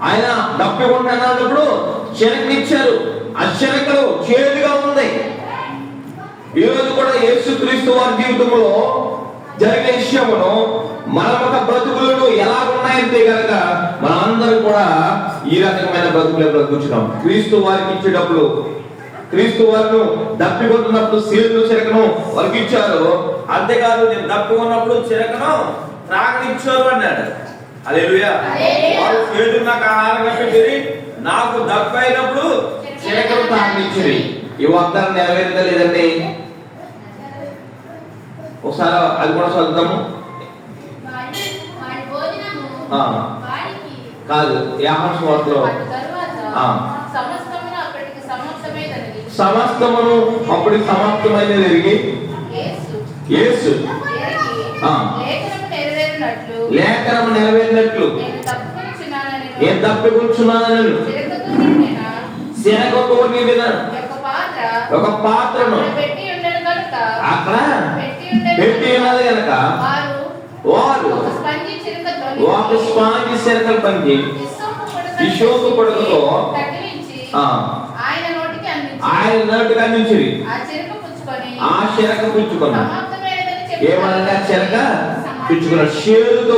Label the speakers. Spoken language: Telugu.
Speaker 1: ఆయన దప్పికొంటున్నప్పుడు చెరకనిచ్చారు. ఆ చెరకలు చేదుగా ఉంది. ఈ రోజు కూడా యేసుక్రీస్తు వారి జీవితంలో జరిగే విషయమును మన ఒక బ్రతుకులను ఎలా ఉన్నాయంటే కనుక మనందరం కూడా ఈ రకమైన బ్రతుకులే బ్రతుకుతున్నాం. క్రీస్తు వారికి ఇచ్చేటప్పుడు, క్రీస్తు వారిని దప్పికొంటున్నప్పుడు సీలు చెరకను వారికి ఇచ్చారు. అంతేకాదు, నేను దప్పికొన్నప్పుడు చెరకను త్రాగనిచ్చారు అన్నాడు. హల్లెలూయా. వారు చేదు నాకు ఆహారం పెట్టి నాకు దప్పు అయినప్పుడు చెరకను త్రాగనిచ్చింది. ఈ వాగ్దానం నెరవేరుదా లేదండి? ఒకసారి అది కూడా చదువుతాము. కాదు, యోహాను సువార్తలో సమస్తమును అప్పటికి సమాప్తమైనది ఎరిగి యేసు లేఖనము నెరవేరినట్లు నేను తప్పిపుచ్చున్నానని శనగతో ఒక పాత్రను అక్కడ పెట్టి ఉన్నది కనుక వారు ఒక స్పాంజి చెరకలు పంచి విశోకు పడుకతో ఆయన నోటికి అందించి ఆ చెరక పుచ్చుకున్నా. ఏమన్నా చెరక పుచ్చుకున్నాడు. షేరుతో